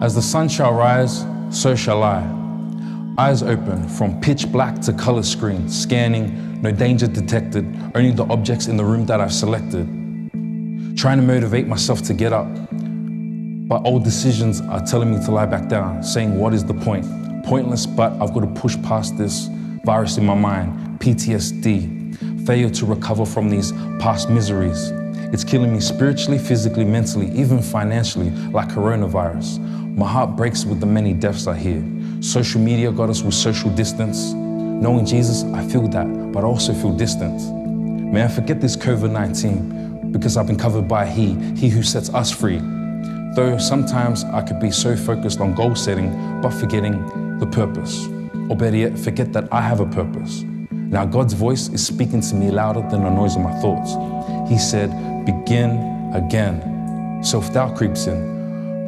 As the sun shall rise, so shall I. Eyes open from pitch black to color screen, scanning, no danger detected, only the objects in the room that I've selected. Trying to motivate myself to get up, but old decisions are telling me to lie back down, saying what is the point? Pointless, but I've got to push past this virus in my mind, PTSD, failure to recover from these past miseries. It's killing me spiritually, physically, mentally, even financially, like coronavirus. My heart breaks with the many deaths I hear. Social media got us with social distance. Knowing Jesus, I feel that, but I also feel distant. May I forget this COVID-19 because I've been covered by He who sets us free. Though sometimes I could be so focused on goal setting, but forgetting the purpose. Or better yet, forget that I have a purpose. Now God's voice is speaking to me louder than the noise of my thoughts. He said, begin again. Self-doubt creeps in.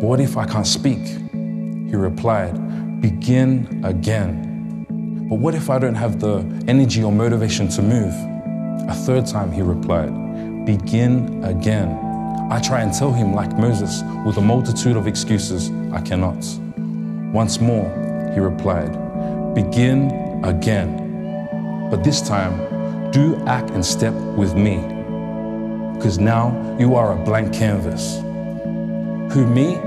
But what if I can't speak? He replied, begin again. But what if I don't have the energy or motivation to move? A third time he replied, begin again. I try and tell him like Moses, with a multitude of excuses, I cannot. Once more, he replied, begin again. But this time, do act and step with me. Because now you are a blank canvas. Who, me?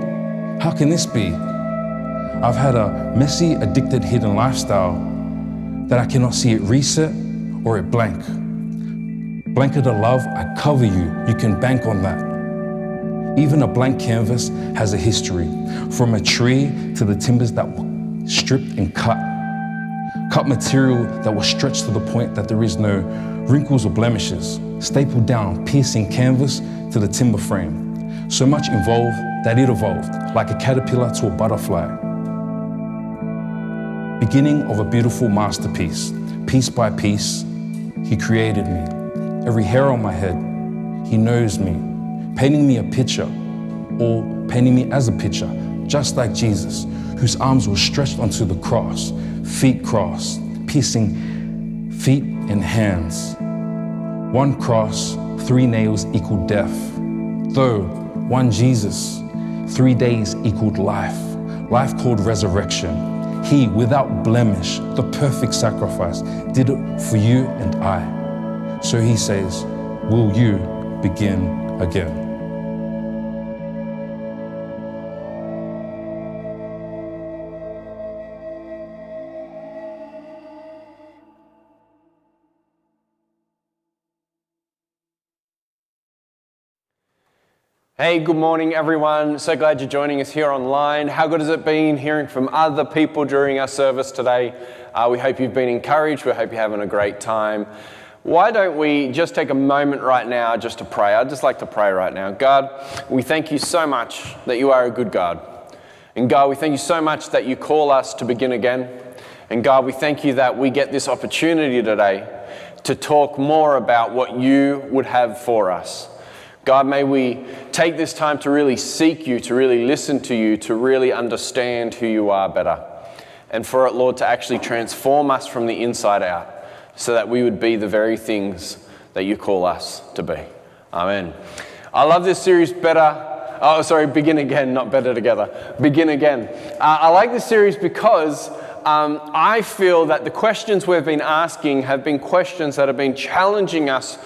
How can this be? I've had a messy, addicted, hidden lifestyle that I cannot see it reset or it blank. Blanket of love, I cover you. You can bank on that. Even a blank canvas has a history. From a tree to the timbers that were stripped and cut. Cut material that was stretched to the point that there is no wrinkles or blemishes. Stapled down, piercing canvas to the timber frame. So much involved that it evolved, like a caterpillar to a butterfly. Beginning of a beautiful masterpiece. Piece by piece, He created me. Every hair on my head, He knows me. Painting me a picture, or painting me as a picture, just like Jesus, whose arms were stretched onto the cross, feet crossed, piercing feet and hands. One cross, 3 nails equaled death. Though one Jesus, 3 days equaled life. Life called resurrection. He, without blemish, the perfect sacrifice, did it for you and I. So He says, will you begin again? Hey, good morning everyone. So glad you're joining us here online. How good has it been hearing from other people during our service today? We hope you've been encouraged. We hope you're having a great time. Why don't we just take a moment right now just to pray? I'd just like to pray right now. God, we thank you so much that you are a good God. And God, we thank you so much that you call us to begin again. And God, we thank you that we get this opportunity today to talk more about what you would have for us. God, may we take this time to really seek you, to really listen to you, to really understand who you are better. And for it, Lord, to actually transform us from the inside out so that we would be the very things that you call us to be. Amen. I love this series Begin Again, not Better Together. Begin Again. I like this series because I feel that the questions we've been asking have been questions that have been challenging us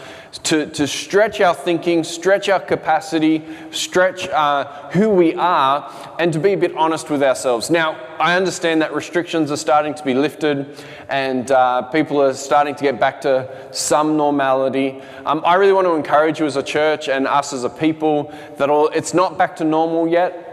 to stretch our thinking, stretch our capacity, stretch who we are, and to be a bit honest with ourselves. Now, I understand that restrictions are starting to be lifted and people are starting to get back to some normality. I really want to encourage you as a church and us as a people that it's not back to normal yet.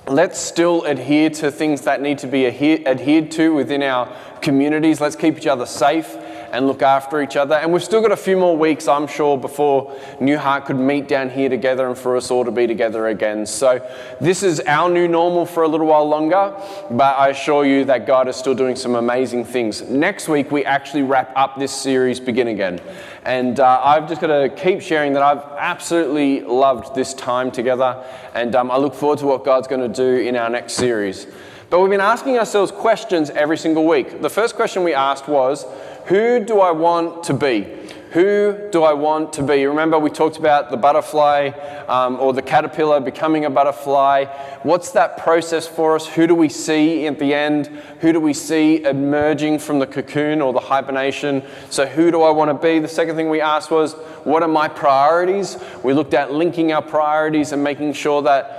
Let's still adhere to things that need to be adhered to within our communities. Let's keep each other safe and look after each other. And we've still got a few more weeks, I'm sure, before New Heart could meet down here together and for us all to be together again. So this is our new normal for a little while longer, but I assure you that God is still doing some amazing things. Next week, we actually wrap up this series, Begin Again. And I've just got to keep sharing that I've absolutely loved this time together. And I look forward to what God's going to do in our next series. But we've been asking ourselves questions every single week. The first question we asked was, who do I want to be? Who do I want to be? Remember, we talked about the butterfly or the caterpillar becoming a butterfly. What's that process for us? Who do we see at the end? Who do we see emerging from the cocoon or the hibernation? So who do I want to be? The second thing we asked was, what are my priorities? We looked at linking our priorities and making sure that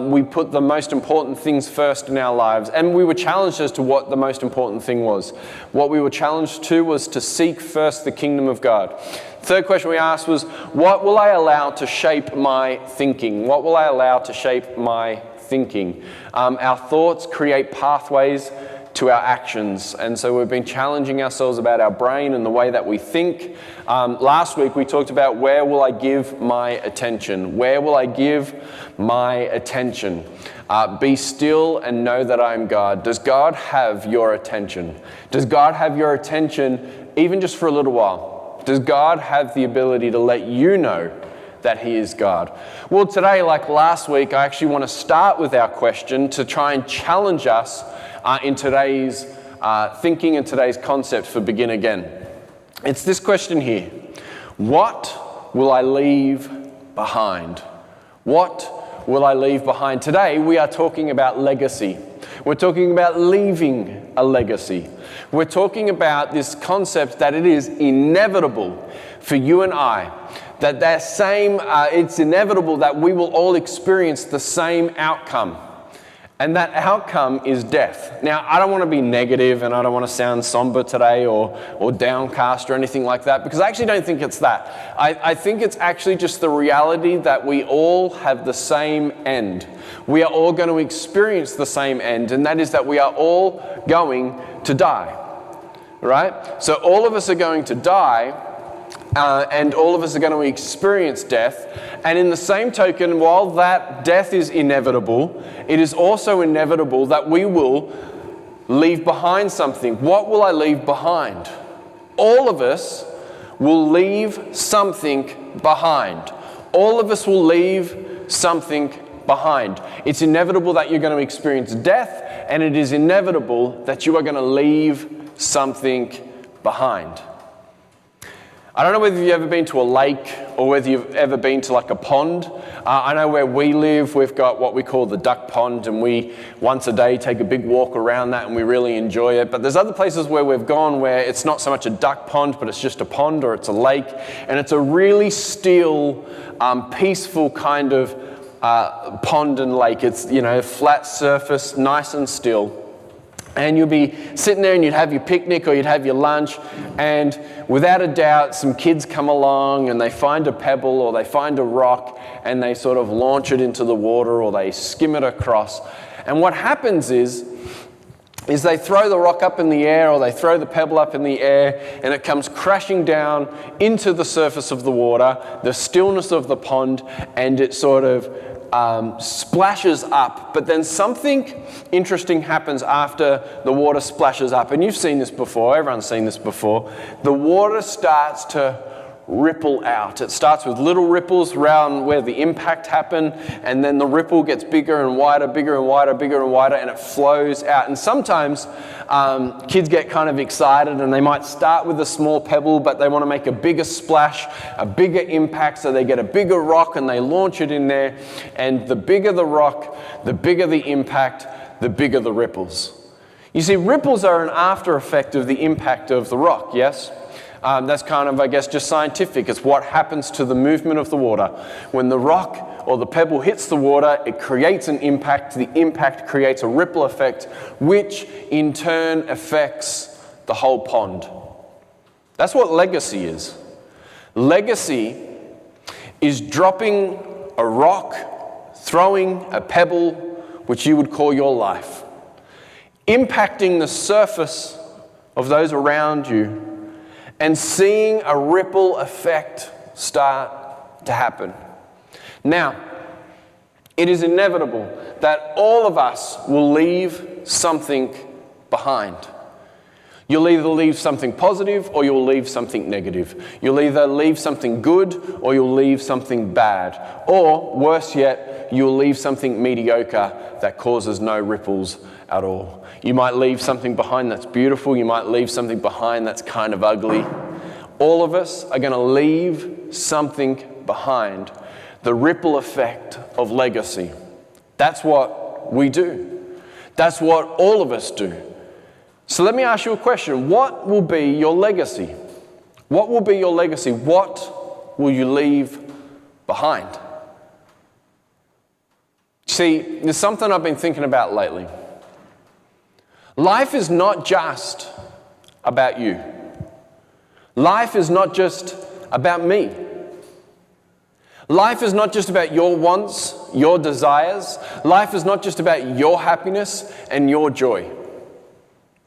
we put the most important things first in our lives. And we were challenged as to what the most important thing was. What we were challenged to was to seek first the kingdom of God. Third question we asked was, what will I allow to shape my thinking? What will I allow to shape my thinking? Our thoughts create pathways to our actions. And so we've been challenging ourselves about our brain and the way that we think. Last week we talked about where will I give my attention? Where will I give my attention? Be still and know that I am God. Does God have your attention? Does God have your attention even just for a little while? Does God have the ability to let you know that He is God? Well, today, like last week, I actually want to start with our question to try and challenge us in today's thinking and today's concept for Begin Again. It's this question here. What will I leave behind? What will I leave behind? Today, we are talking about legacy. We're talking about leaving a legacy. We're talking about this concept that it is inevitable for you and I, it's inevitable that we will all experience the same outcome. And that outcome is death. Now, I don't want to be negative and I don't want to sound somber today or downcast or anything like that, because I actually don't think it's that. I think it's actually just the reality that we all have the same end. We are all going to experience the same end, and that is that we are all going to die. Right? So all of us are going to die, and all of us are going to experience death. And in the same token, while that death is inevitable, it is also inevitable that we will leave behind something. What will I leave behind? All of us will leave something behind. All of us will leave something behind. It's inevitable that you're going to experience death, and it is inevitable that you are going to leave something behind. I don't know whether you've ever been to a lake or whether you've ever been to like a pond. I know where we live, we've got what we call the duck pond, and we once a day take a big walk around that and we really enjoy it. But there's other places where we've gone where it's not so much a duck pond, but it's just a pond or it's a lake, and it's a really still, peaceful kind of pond and lake. It's, flat surface, nice and still. And you'll be sitting there and you'd have your picnic or you'd have your lunch, and without a doubt some kids come along and they find a pebble or they find a rock and they sort of launch it into the water or they skim it across. And what happens is they throw the rock up in the air or they throw the pebble up in the air, and it comes crashing down into the surface of the water, the stillness of the pond, and it sort of splashes up. But then something interesting happens after the water splashes up. And you've seen this before, everyone's seen this before. The water starts to ripple out. It starts with little ripples around where the impact happened, and then the ripple gets bigger and wider, bigger and wider, bigger and wider, and it flows out. And sometimes kids get kind of excited and they might start with a small pebble, but they want to make a bigger splash, a bigger impact, so they get a bigger rock and they launch it in there. And the bigger the rock, the bigger the impact, the bigger the ripples. You see, ripples are an after effect of the impact of the rock, yes? That's kind of, I guess, just scientific. It's what happens to the movement of the water. When the rock or the pebble hits the water, it creates an impact. The impact creates a ripple effect, which in turn affects the whole pond. That's what legacy is. Legacy is dropping a rock, throwing a pebble, which you would call your life, impacting the surface of those around you, and seeing a ripple effect start to happen. Now, it is inevitable that all of us will leave something behind. You'll either leave something positive or you'll leave something negative. You'll either leave something good or you'll leave something bad. Or, worse yet, you'll leave something mediocre that causes no ripples at all. You might leave something behind that's beautiful. You might leave something behind that's kind of ugly. all of us are going to leave something behind. The ripple effect of legacy. That's what we do. That's what all of us do. So let me ask you a question. What will be your legacy? What will be your legacy? What will you leave behind? See, there's something I've been thinking about lately. Life is not just about you. Life is not just about me. Life is not just about your wants, your desires. Life is not just about your happiness and your joy.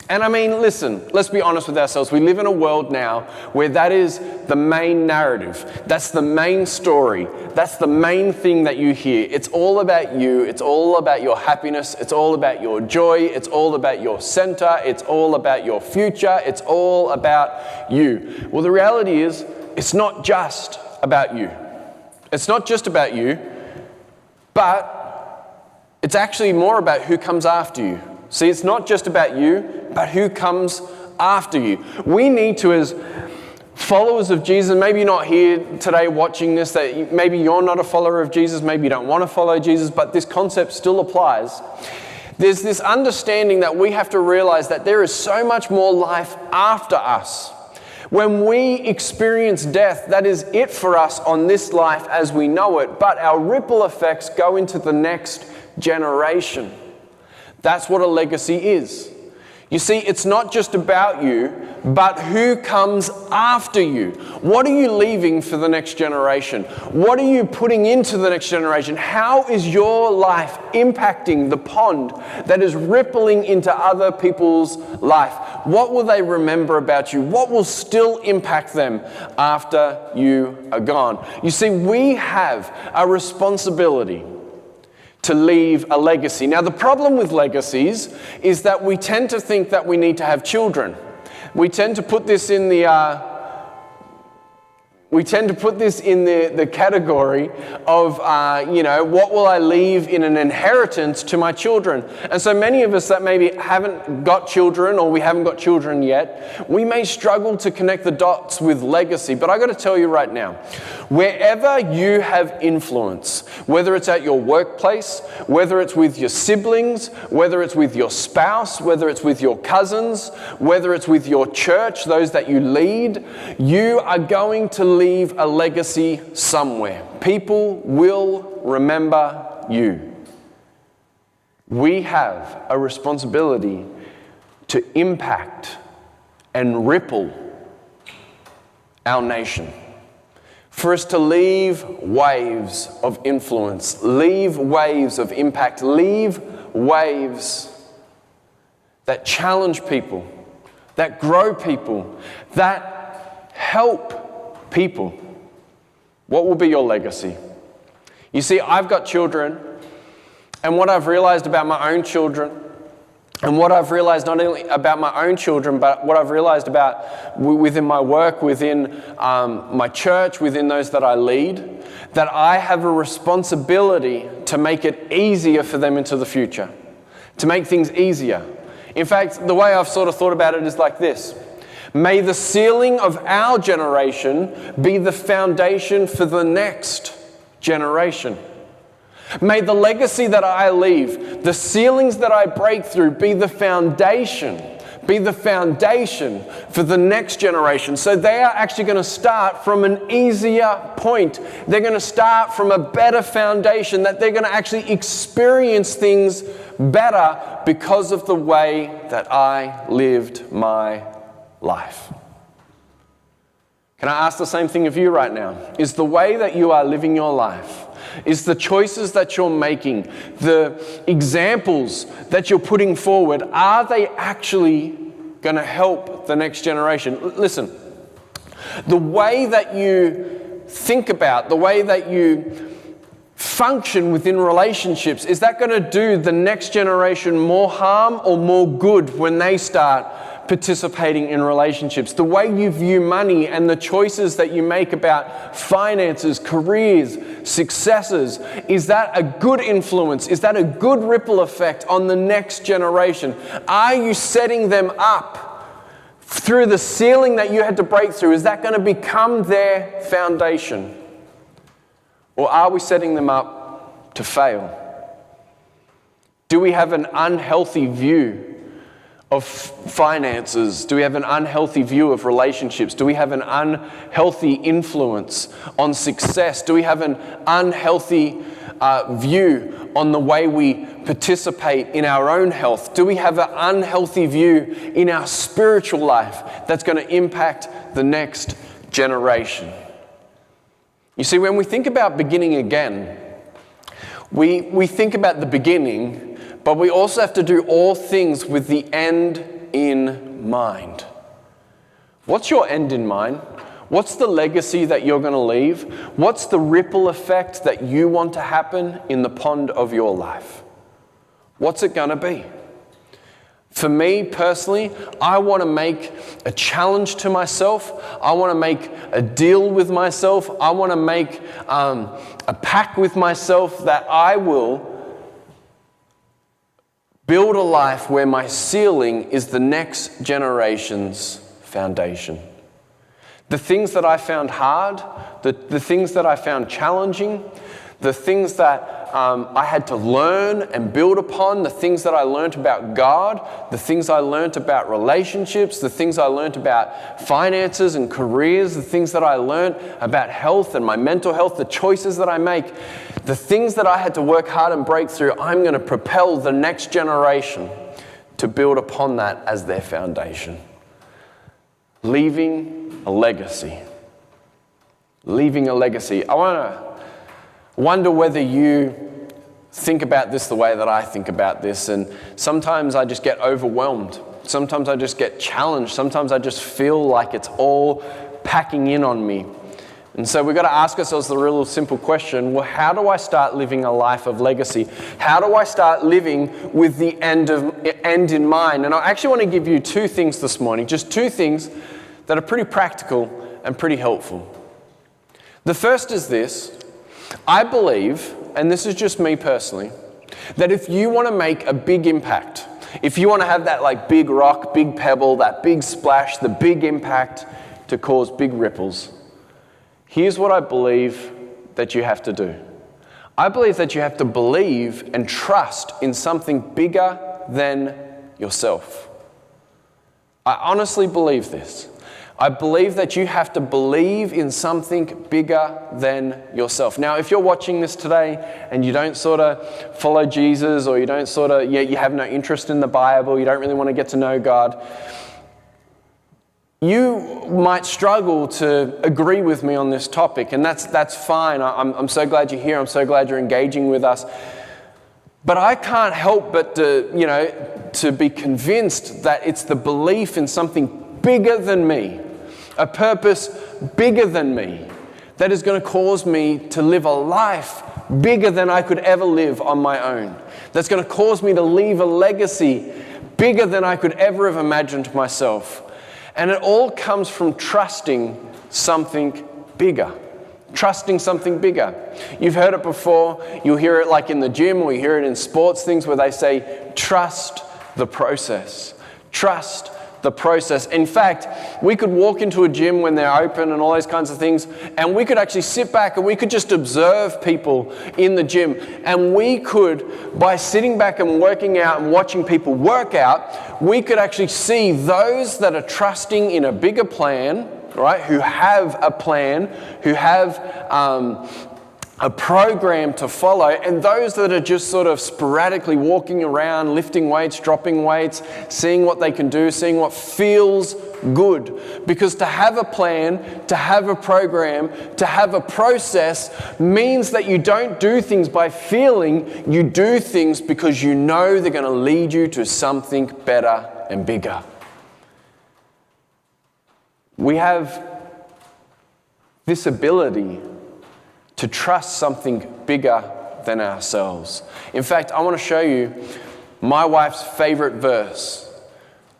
And I mean, listen, let's be honest with ourselves. We live in a world now where that is the main narrative. That's the main story. That's the main thing that you hear. It's all about you. It's all about your happiness. It's all about your joy. It's all about your center. It's all about your future. It's all about you. Well, the reality is, it's not just about you. It's not just about you, but it's actually more about who comes after you. See, it's not just about you, but who comes after you. We need to, as followers of Jesus, maybe you're not here today watching this, that maybe you're not a follower of Jesus, maybe you don't want to follow Jesus, but this concept still applies. There's this understanding that we have to realize that there is so much more life after us. When we experience death, that is it for us on this life as we know it, but our ripple effects go into the next generation. That's what a legacy is. You see, it's not just about you, but who comes after you. What are you leaving for the next generation? What are you putting into the next generation? How is your life impacting the pond that is rippling into other people's life? What will they remember about you? What will still impact them after you are gone? You see, we have a responsibility to leave a legacy. Now, the problem with legacies is that we tend to think that we need to have children. We tend to put this in the category of, what will I leave in an inheritance to my children? And so many of us that maybe haven't got children or we haven't got children yet, we may struggle to connect the dots with legacy. But I got to tell you right now, wherever you have influence, whether it's at your workplace, whether it's with your siblings, whether it's with your spouse, whether it's with your cousins, whether it's with your church, those that you lead, you are going to leave a legacy somewhere. People will remember you. We have a responsibility to impact and ripple our nation. For us to leave waves of influence, leave waves of impact, leave waves that challenge people, that grow people, that help people. What will be your legacy? You see, I've got children, and what I've realized about my own children, and what I've realized not only about my own children, but what I've realized about within my work, within my church, within those that I lead, that I have a responsibility to make it easier for them into the future, to make things easier. In fact, the way I've sort of thought about it is like this. May the ceiling of our generation be the foundation for the next generation. May the legacy that I leave, the ceilings that I break through, be the foundation for the next generation. So they are actually going to start from an easier point. They're going to start from a better foundation, that they're going to actually experience things better because of the way that I lived my life. Can I ask the same thing of you right now? Is the way that you are living your life, is the choices that you're making, the examples that you're putting forward, are they actually going to help the next generation? Listen, the way that you think about, the way that you function within relationships, is that going to do the next generation more harm or more good when they start participating in relationships? The way you view money and the choices that you make about finances, careers, successes, is that a good influence? Is that a good ripple effect on the next generation? Are you setting them up through the ceiling that you had to break through, is that going to become their foundation? Or are we setting them up to fail? Do we have an unhealthy view of finances? Do we have an unhealthy view of relationships? Do we have an unhealthy influence on success? Do we have an unhealthy view on the way we participate in our own health? Do we have an unhealthy view in our spiritual life that's going to impact the next generation? You see, when we think about beginning again, we think about the beginning, but we also have to do all things with the end in mind. What's your end in mind? What's the legacy that you're going to leave? What's the ripple effect that you want to happen in the pond of your life? What's it going to be? For me personally, I want to make a challenge to myself. I want to make a deal with myself. I want to make a pact with myself that I will build a life where my ceiling is the next generation's foundation. The things that I found hard, the things that I found challenging, the things that I had to learn and build upon, the things that I learned about God, the things I learned about relationships, the things I learned about finances and careers, the things that I learned about health and my mental health, the choices that I make, the things that I had to work hard and break through, I'm going to propel the next generation to build upon that as their foundation. Leaving a legacy. Leaving a legacy. I wonder whether you think about this the way that I think about this, and sometimes I just get overwhelmed. Sometimes I just get challenged. Sometimes I just feel like it's all packing in on me. And so we've got to ask ourselves the real simple question, well, how do I start living a life of legacy? How do I start living with the end in mind? And I actually want to give you two things this morning, just two things that are pretty practical and pretty helpful. The first is this. I believe, and this is just me personally, that if you want to make a big impact, if you want to have that like big rock, big pebble, that big splash, the big impact to cause big ripples, here's what I believe that you have to do. I believe that you have to believe and trust in something bigger than yourself. I honestly believe this. I believe that you have to believe in something bigger than yourself. Now, if you're watching this today and you don't sort of follow Jesus, or you don't you have no interest in the Bible, you don't really want to get to know God, you might struggle to agree with me on this topic, and that's fine. I'm so glad you're here. I'm so glad you're engaging with us. But I can't help but to be convinced that it's the belief in something bigger than me, a purpose bigger than me, that is going to cause me to live a life bigger than I could ever live on my own. That's going to cause me to leave a legacy bigger than I could ever have imagined myself. And it all comes from trusting something bigger. Trusting something bigger. You've heard it before. You'll hear it like in the gym, or you hear it in sports things where they say, trust the process. Trust the process. In fact, we could walk into a gym when they're open and all those kinds of things, and we could actually sit back and we could just observe people in the gym. And we could, by sitting back and working out and watching people work out, we could actually see those that are trusting in a bigger plan, right? Who have a plan, who have a program to follow, and those that are just sort of sporadically walking around, lifting weights, dropping weights, seeing what they can do, seeing what feels good. Because to have a plan, to have a program, to have a process means that you don't do things by feeling, you do things because you know they're going to lead you to something better and bigger. We have this ability to trust something bigger than ourselves. In fact, I want to show you my wife's favorite verse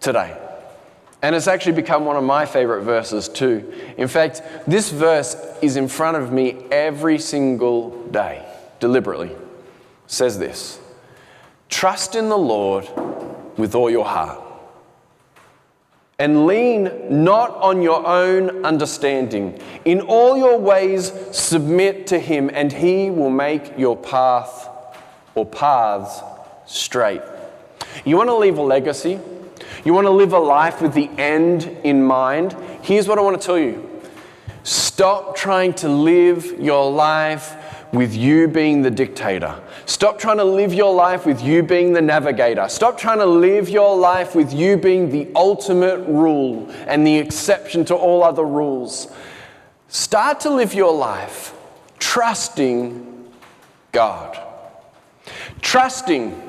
today. And it's actually become one of my favorite verses too. In fact, this verse is in front of me every single day, deliberately. It says this: trust in the Lord with all your heart And lean not on your own understanding. In all your ways submit to him, and he will make your path or paths straight. You want to leave a legacy? You want to live a life with the end in mind? Here's what I want to tell you. Stop trying to live your life with you being the dictator. Stop trying to live your life with you being the navigator. Stop trying to live your life with you being the ultimate rule and the exception to all other rules. Start to live your life trusting God. Trusting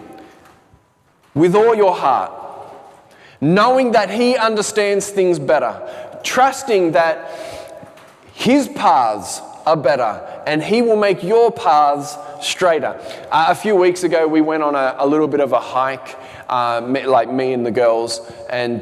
with all your heart. Knowing that he understands things better. Trusting that his paths are better and he will make your paths straighter. A few weeks ago, we went on a little bit of a hike, like me and the girls, and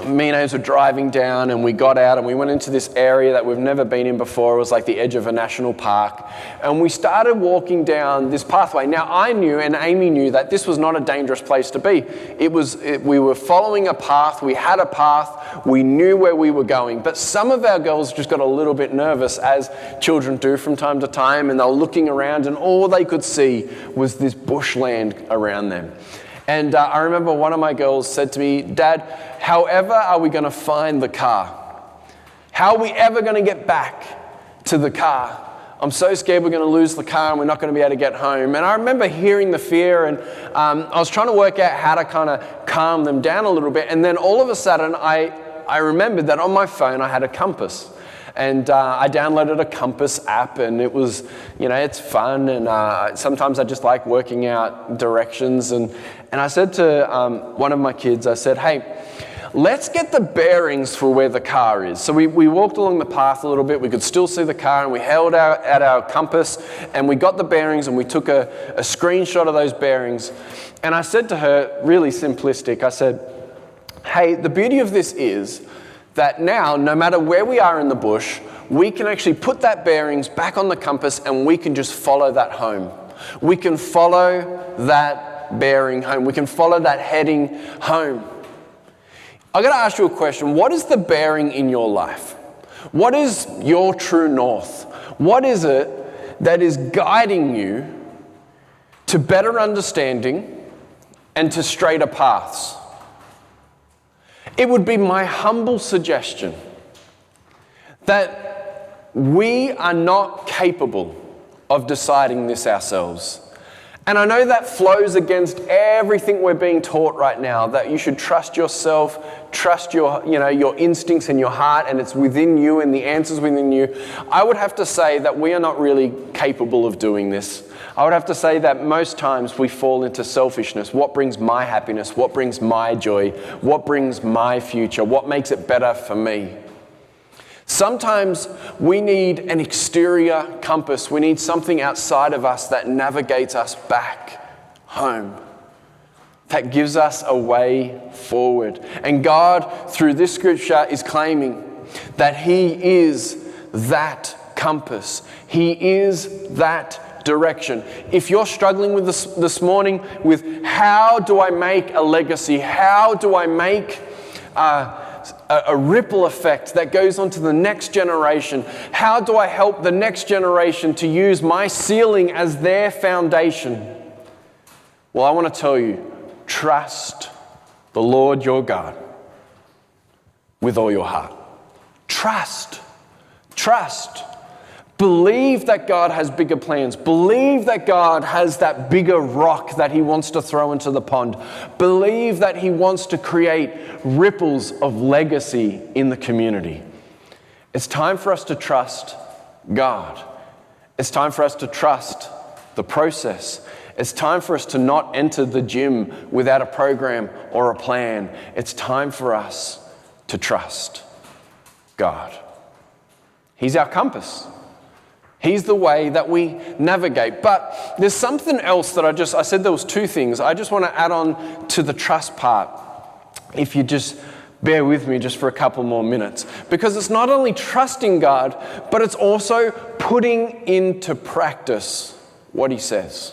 me and Ames were driving down, and we got out and we went into this area that we've never been in before. It was like the edge of a national park, and we started walking down this pathway. Now, I knew, and Amy knew, that this was not a dangerous place to be. We were following a path, we had a path, we knew where we were going, but some of our girls just got a little bit nervous, as children do from time to time, and they were looking around, and all they could see was this bushland around them. And I remember one of my girls said to me, "Dad, however are we going to find the car? How are we ever going to get back to the car? I'm so scared we're going to lose the car and we're not going to be able to get home." And I remember hearing the fear, and I was trying to work out how to kind of calm them down a little bit. And then all of a sudden, I remembered that on my phone I had a compass. And I downloaded a compass app, and it was, it's fun. And sometimes I just like working out directions. And I said to one of my kids, I said, "Hey, let's get the bearings for where the car is." So we walked along the path a little bit. We could still see the car, and we held at our compass, and we got the bearings, and we took a screenshot of those bearings. And I said to her, really simplistic, I said, "Hey, the beauty of this is that now, no matter where we are in the bush, we can actually put that bearings back on the compass, and we can just follow that home. We can follow that bearing home. We can follow that heading home." I got to ask you a question. What is the bearing in your life? What is your true north? What is it that is guiding you to better understanding and to straighter paths? It would be my humble suggestion that we are not capable of deciding this ourselves. And I know that flows against everything we're being taught right now, that you should trust yourself, trust your instincts and your heart, and it's within you and the answer's within you. I would have to say that we are not really capable of doing this. I would have to say that most times we fall into selfishness. What brings my happiness? What brings my joy? What brings my future? What makes it better for me? Sometimes we need an exterior compass. We need something outside of us that navigates us back home, that gives us a way forward. And God, through this scripture, is claiming that He is that compass. He is that direction. If you're struggling with this morning with how do I make a legacy? How do I make a ripple effect that goes on to the next generation? How do I help the next generation to use my ceiling as their foundation? Well, I want to tell you, trust the Lord your God with all your heart. Trust. Believe that God has bigger plans. Believe that God has that bigger rock that He wants to throw into the pond. Believe that He wants to create ripples of legacy in the community. It's time for us to trust God. It's time for us to trust the process. It's time for us to not enter the gym without a program or a plan. It's time for us to trust God. He's our compass. He's the way that we navigate. But there's something else that I said there was two things. I just want to add on to the trust part, if you just bear with me just for a couple more minutes. Because it's not only trusting God, but it's also putting into practice what He says.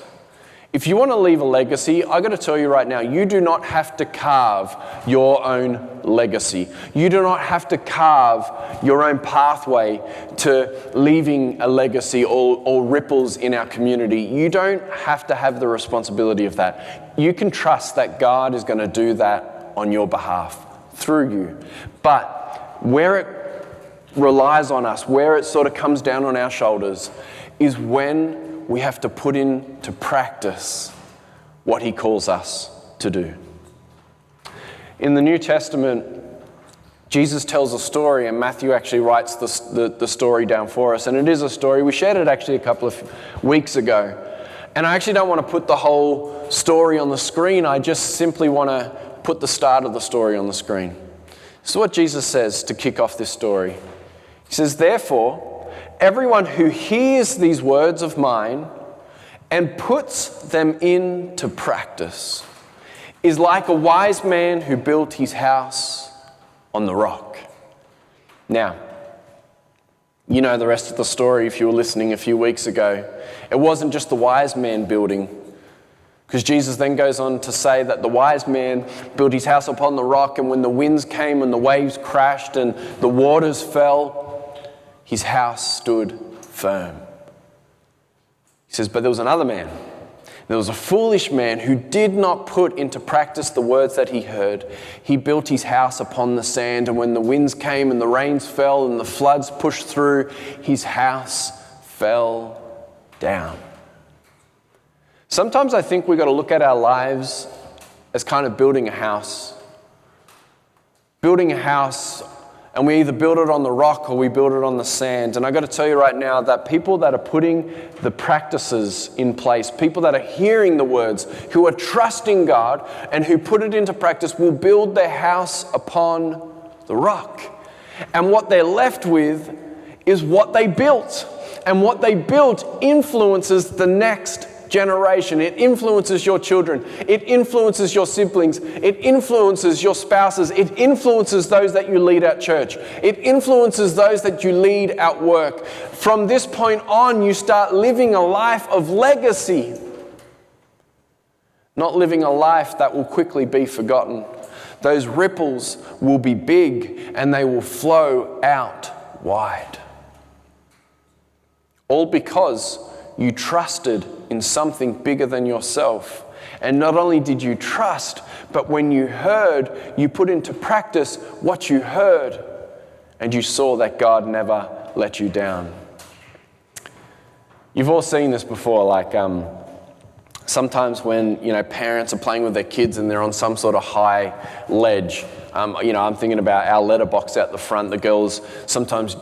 If you want to leave a legacy, I got to tell you right now, you do not have to carve your own legacy. You do not have to carve your own pathway to leaving a legacy or ripples in our community. You don't have to have the responsibility of that. You can trust that God is going to do that on your behalf through you. But where it relies on us, where it sort of comes down on our shoulders, is when we have to put into practice what he calls us to do. In the New Testament, Jesus tells a story, and Matthew actually writes the story down for us. And it is a story. We shared it actually a couple of weeks ago. And I actually don't want to put the whole story on the screen. I just simply want to put the start of the story on the screen. This is what Jesus says to kick off this story. He says, "Therefore, everyone who hears these words of mine and puts them into practice is like a wise man who built his house on the rock." Now, you know the rest of the story if you were listening a few weeks ago. It wasn't just the wise man building, because Jesus then goes on to say that the wise man built his house upon the rock, and when the winds came and the waves crashed and the waters fell, his house stood firm. He says, but there was another man. There was a foolish man who did not put into practice the words that he heard. He built his house upon the sand, and when the winds came and the rains fell and the floods pushed through, his house fell down. Sometimes I think we've got to look at our lives as kind of building a house. Building a house, and we either build it on the rock or we build it on the sand. And I've got to tell you right now that people that are putting the practices in place, people that are hearing the words, who are trusting God and who put it into practice, will build their house upon the rock. And what they're left with is what they built. And what they built influences the next generation. It influences your children. It influences your siblings. It influences your spouses. It influences those that you lead at church. It influences those that you lead at work. From this point on, you start living a life of legacy, not living a life that will quickly be forgotten. Those ripples will be big and they will flow out wide. All because you trusted in something bigger than yourself. And not only did you trust, but when you heard, you put into practice what you heard, and you saw that God never let you down. You've all seen this before, like sometimes when parents are playing with their kids and they're on some sort of high ledge. I'm thinking about our letterbox out the front. The girls sometimes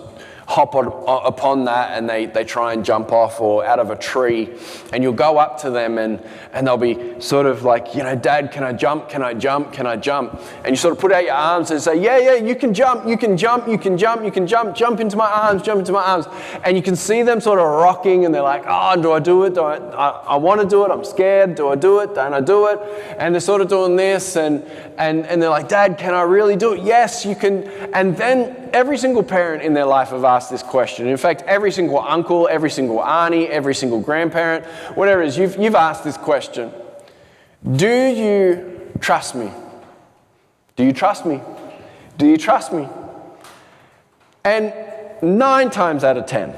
hop upon that and they try and jump off or out of a tree, and you'll go up to them and they'll be sort of like, Dad, can I jump? Can I jump? Can I jump? And you sort of put out your arms and say, yeah, you can jump, you can jump, you can jump, you can jump into my arms, jump into my arms. And you can see them sort of rocking and they're like, oh, do I do it? I want to do it, I'm scared, do I do it? Don't I do it? And they're sort of doing this and they're like, Dad, can I really do it? Yes, you can. And then every single parent in their life have asked this question. In fact, every single uncle, every single auntie, every single grandparent, whatever it is, you've asked this question. Do you trust me? Do you trust me? Do you trust me? And 9 times out of 10,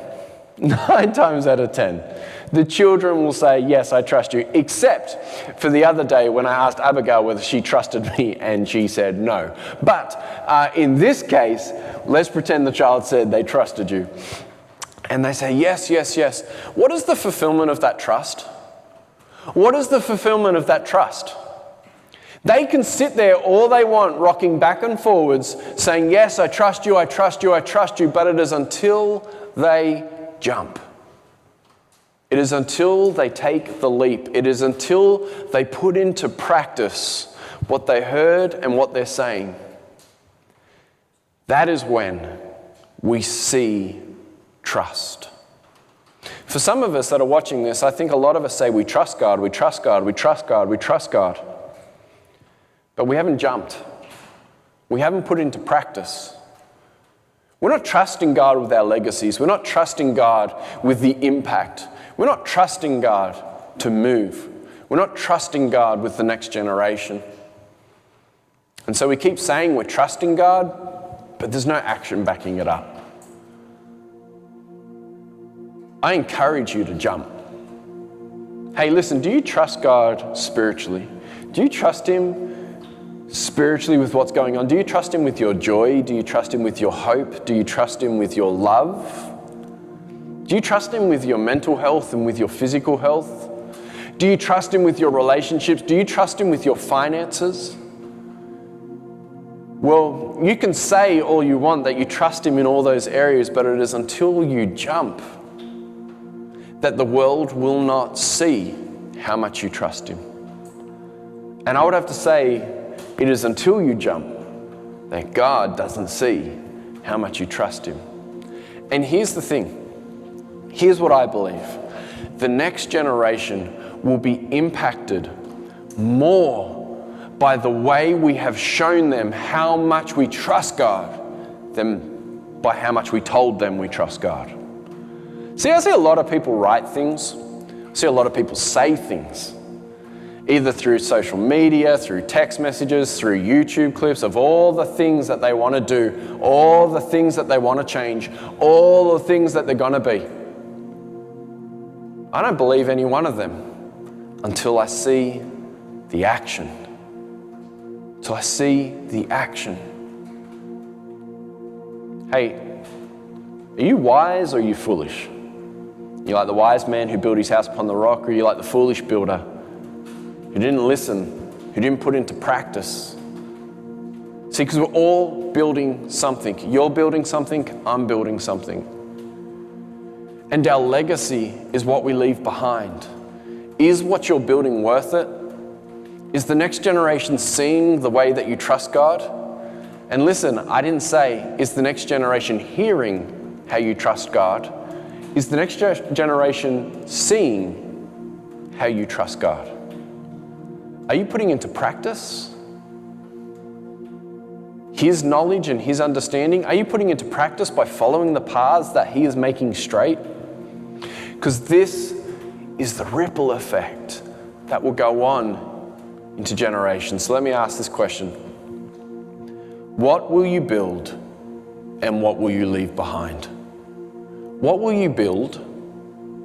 the children will say, yes, I trust you, except for the other day when I asked Abigail whether she trusted me and she said no. But in this case, let's pretend the child said they trusted you. And they say, yes, yes, yes. What is the fulfillment of that trust? What is the fulfillment of that trust? They can sit there all they want, rocking back and forwards, saying, yes, I trust you, I trust you, I trust you, but it is until they jump. It is until they take the leap. It is until they put into practice what they heard and what they're saying. That is when we see trust. For some of us that are watching this, I think a lot of us say we trust God, we trust God, we trust God, we trust God. But we haven't jumped. We haven't put into practice. We're not trusting God with our legacies. We're not trusting God with the impact. We're not trusting God to move. We're not trusting God with the next generation. And so we keep saying we're trusting God, but there's no action backing it up. I encourage you to jump. Hey, listen, do you trust God spiritually? Do you trust Him spiritually with what's going on? Do you trust Him with your joy? Do you trust Him with your hope? Do you trust Him with your love? Do you trust Him with your mental health and with your physical health? Do you trust Him with your relationships? Do you trust Him with your finances? Well, you can say all you want that you trust Him in all those areas, but it is until you jump that the world will not see how much you trust Him. And I would have to say, it is until you jump that God doesn't see how much you trust Him. And here's the thing. Here's what I believe. The next generation will be impacted more by the way we have shown them how much we trust God than by how much we told them we trust God. See, I see a lot of people write things. I see a lot of people say things, either through social media, through text messages, through YouTube clips of all the things that they want to do, all the things that they want to change, all the things that they're going to be. I don't believe any one of them until I see the action. Until I see the action. Hey, are you wise or are you foolish? You like the wise man who built his house upon the rock, or you like the foolish builder who didn't listen, who didn't put into practice? See, because we're all building something. You're building something, I'm building something. And our legacy is what we leave behind. Is what you're building worth it? Is the next generation seeing the way that you trust God? And listen, I didn't say, is the next generation hearing how you trust God? Is the next generation seeing how you trust God? Are you putting into practice His knowledge and His understanding? Are you putting into practice by following the paths that He is making straight? Because this is the ripple effect that will go on into generations. So let me ask this question. What will you build and what will you leave behind? What will you build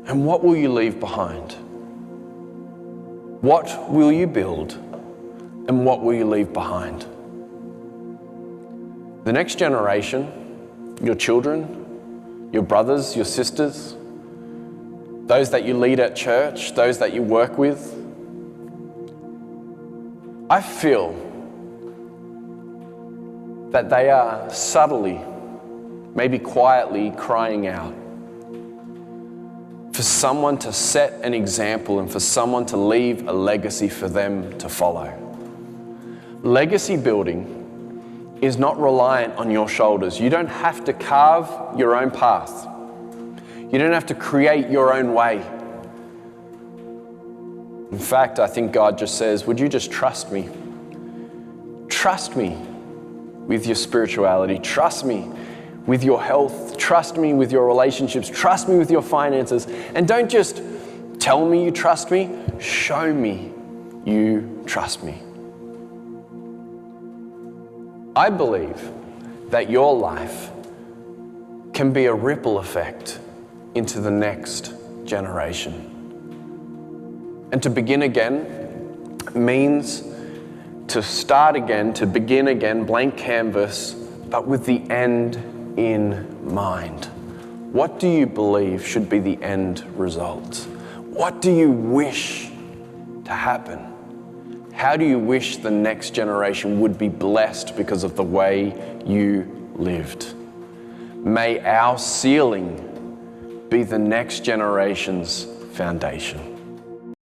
and what will you leave behind? What will you build and what will you leave behind? The next generation, your children, your brothers, your sisters, those that you lead at church, those that you work with, I feel that they are subtly, maybe quietly crying out for someone to set an example and for someone to leave a legacy for them to follow. Legacy building is not reliant on your shoulders. You don't have to carve your own path. You don't have to create your own way. In fact, I think God just says, would you just trust me? Trust me with your spirituality. Trust me with your health. Trust me with your relationships. Trust me with your finances. And don't just tell me you trust me. Show me you trust me. I believe that your life can be a ripple effect into the next generation. And to begin again means to start again, to begin again, blank canvas, but with the end in mind. What do you believe should be the end result? What do you wish to happen? How do you wish the next generation would be blessed because of the way you lived? May our ceiling be the next generation's foundation.